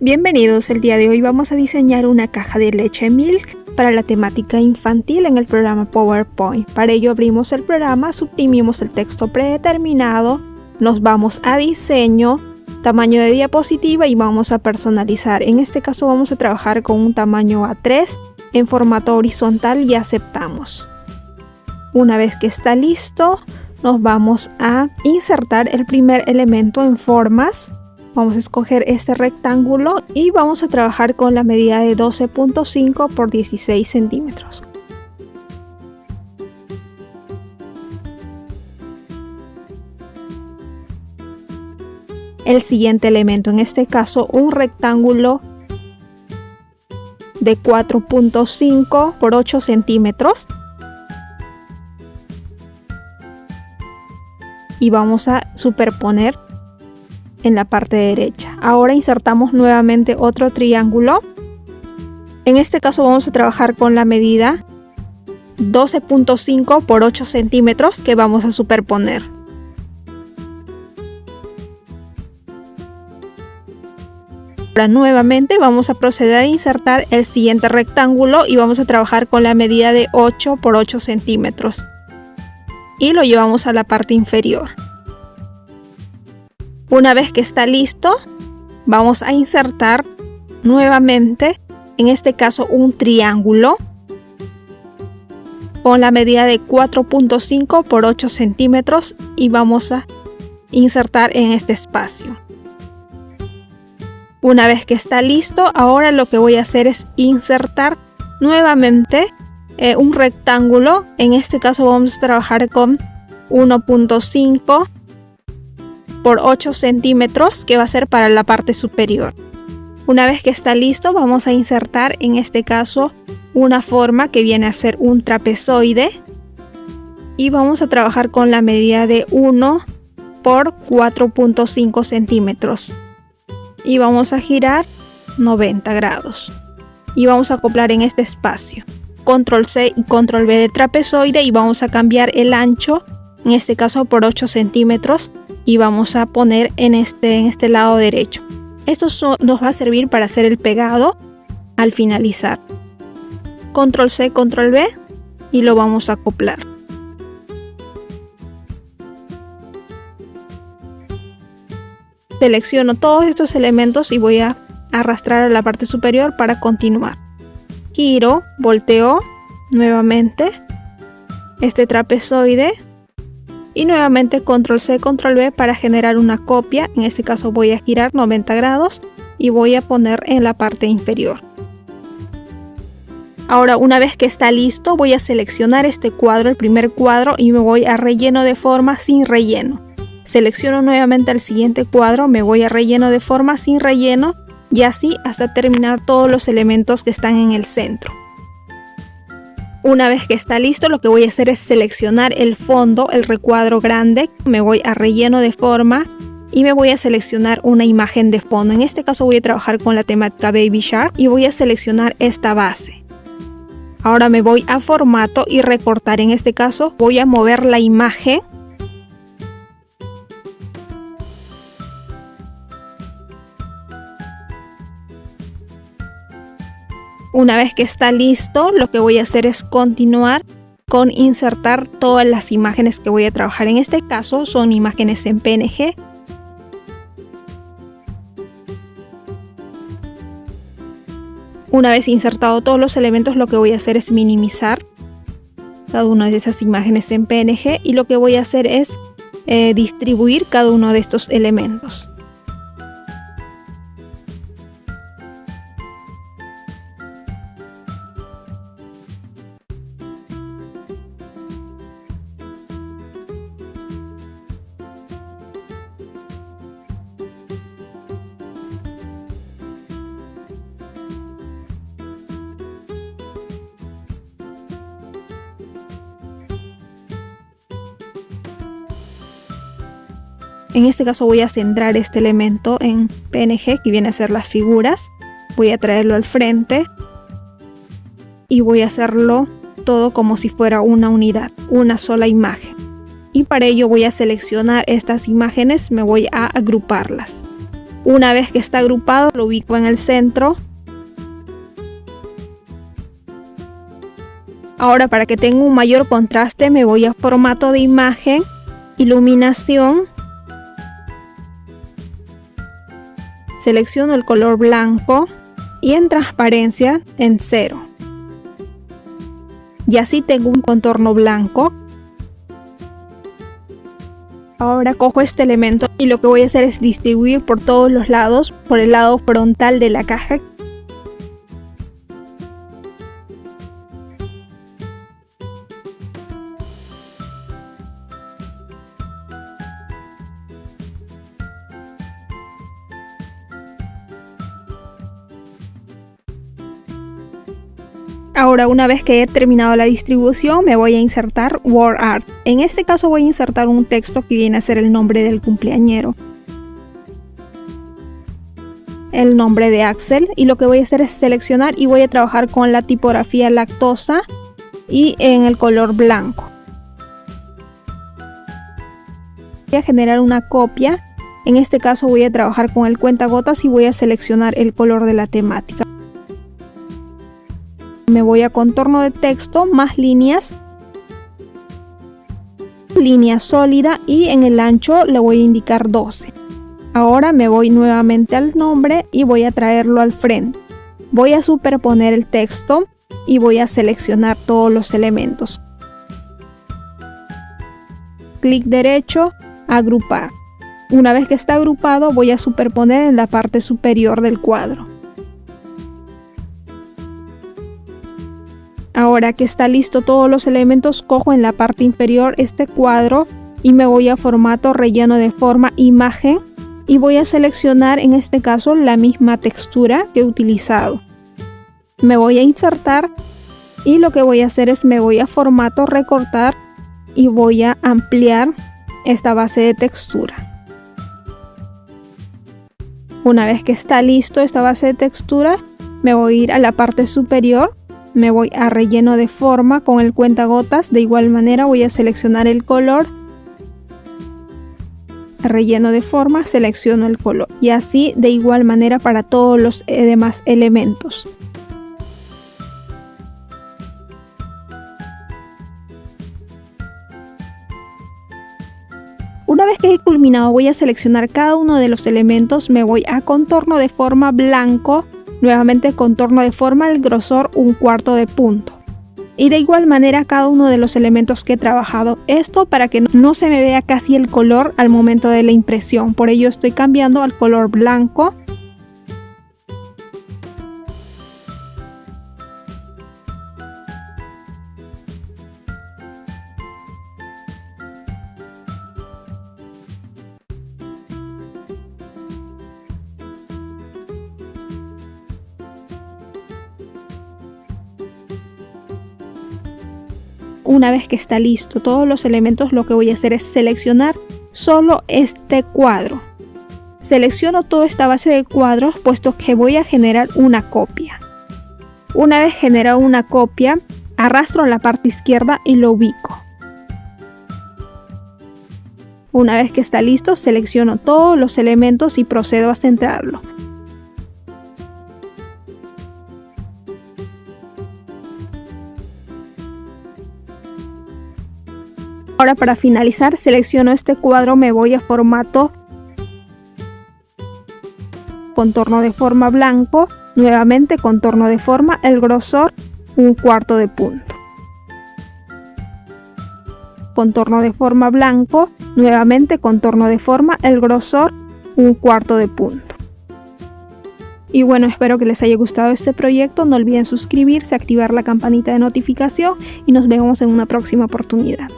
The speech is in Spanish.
Bienvenidos, el día de hoy vamos a diseñar una caja de leche Milk para la temática infantil en el programa PowerPoint. Para ello abrimos el programa, suprimimos el texto predeterminado, nos vamos a diseño, tamaño de diapositiva y vamos a personalizar. En este caso vamos a trabajar con un tamaño A3 en formato horizontal y aceptamos. Una vez que está listo, nos vamos a insertar el primer elemento en formas. Vamos a escoger este rectángulo y vamos a trabajar con la medida de 12.5 por 16 centímetros. El siguiente elemento, en este caso un rectángulo de 4.5 por 8 centímetros. Y vamos a superponer en la parte derecha. Ahora insertamos nuevamente otro triángulo. En este caso vamos a trabajar con la medida 12.5 por 8 centímetros que vamos a superponer. Ahora nuevamente vamos a proceder a insertar el siguiente rectángulo y vamos a trabajar con la medida de 8 por 8 centímetros. Y lo llevamos a la parte inferior. Una vez que está listo, vamos a insertar nuevamente, en este caso un triángulo con la medida de 4.5 por 8 centímetros y vamos a insertar en este espacio. Una vez que está listo, ahora lo que voy a hacer es insertar nuevamente un rectángulo. En este caso vamos a trabajar con 1.5 por 8 centímetros que va a ser para la parte superior. Una vez que está listo, vamos a insertar en este caso una forma que viene a ser un trapezoide y vamos a trabajar con la medida de 1 por 4.5 centímetros y vamos a girar 90 grados y vamos a acoplar en este espacio. Control C y Control V de trapezoide y vamos a cambiar el ancho, en este caso por 8 centímetros y vamos a poner en este lado derecho. Esto nos va a servir para hacer el pegado al finalizar. Control C, Control V y lo vamos a acoplar. Selecciono todos estos elementos y voy a arrastrar a la parte superior para continuar. Giro, volteo nuevamente este trapezoide y nuevamente Control C, Control V para generar una copia. En este caso voy a girar 90 grados y voy a poner en la parte inferior. Ahora, una vez que está listo, voy a seleccionar este cuadro, el primer cuadro, y me voy a relleno de forma sin relleno. Selecciono nuevamente el siguiente cuadro, me voy a relleno de forma sin relleno y así hasta terminar todos los elementos que están en el centro. Una vez que está listo, lo que voy a hacer es seleccionar el fondo, el recuadro grande. Me voy a relleno de forma y me voy a seleccionar una imagen de fondo. En este caso voy a trabajar con la temática Baby Shark y voy a seleccionar esta base. Ahora me voy a formato y recortar. En este caso voy a mover la imagen. Una vez que está listo, lo que voy a hacer es continuar con insertar todas las imágenes que voy a trabajar. En este caso son imágenes en PNG. Una vez insertado todos los elementos, lo que voy a hacer es minimizar cada una de esas imágenes en PNG y lo que voy a hacer es distribuir cada uno de estos elementos. En este caso voy a centrar este elemento en PNG que viene a ser las figuras. Voy a traerlo al frente y voy a hacerlo todo como si fuera una unidad, una sola imagen. Y para ello voy a seleccionar estas imágenes, me voy a agruparlas. Una vez que está agrupado, lo ubico en el centro. Ahora, para que tenga un mayor contraste, me voy a formato de imagen, iluminación. Selecciono el color blanco y en transparencia en 0. Y así tengo un contorno blanco. Ahora cojo este elemento y lo que voy a hacer es distribuir por todos los lados, por el lado frontal de la caja. Ahora, una vez que he terminado la distribución, me voy a insertar Word Art. En este caso voy a insertar un texto que viene a ser el nombre del cumpleañero, el nombre de Axel, y lo que voy a hacer es seleccionar y voy a trabajar con la tipografía lactosa y en el color blanco. Voy a generar una copia. En este caso voy a trabajar con el cuentagotas y voy a seleccionar el color de la temática. Me voy a contorno de texto, más líneas, línea sólida, y en el ancho le voy a indicar 12. Ahora me voy nuevamente al nombre y voy a traerlo al frente. Voy a superponer el texto y voy a seleccionar todos los elementos. Clic derecho, agrupar. Una vez que está agrupado, voy a superponer en la parte superior del cuadro. Ahora que está listo todos los elementos, cojo en la parte inferior este cuadro y me voy a formato relleno de forma, imagen, y voy a seleccionar en este caso la misma textura que he utilizado. Me voy a insertar y lo que voy a hacer es me voy a formato recortar y voy a ampliar esta base de textura. Una vez que está listo esta base de textura, me voy a ir a la parte superior. Me voy a relleno de forma con el cuentagotas. De igual manera voy a seleccionar el color. Relleno de forma, selecciono el color. Y así de igual manera para todos los demás elementos. Una vez que he culminado, voy a seleccionar cada uno de los elementos. Me voy a contorno de forma blanco. Nuevamente contorno de forma, el grosor 1/4 de punto. Y de igual manera cada uno de los elementos que he trabajado. Esto para que no se me vea casi el color al momento de la impresión. Por ello estoy cambiando al color blanco. Una vez que está listo todos los elementos, lo que voy a hacer es seleccionar solo este cuadro. Selecciono toda esta base de cuadros puesto que voy a generar una copia. Una vez generado una copia, arrastro la parte izquierda y lo ubico. Una vez que está listo, selecciono todos los elementos y procedo a centrarlo. Ahora, para finalizar, selecciono este cuadro, me voy a formato contorno de forma blanco, nuevamente contorno de forma, el grosor 1/4 de punto. Contorno de forma blanco, nuevamente contorno de forma, el grosor 1/4 de punto. Y bueno, espero que les haya gustado este proyecto. No olviden suscribirse, activar la campanita de notificación y nos vemos en una próxima oportunidad.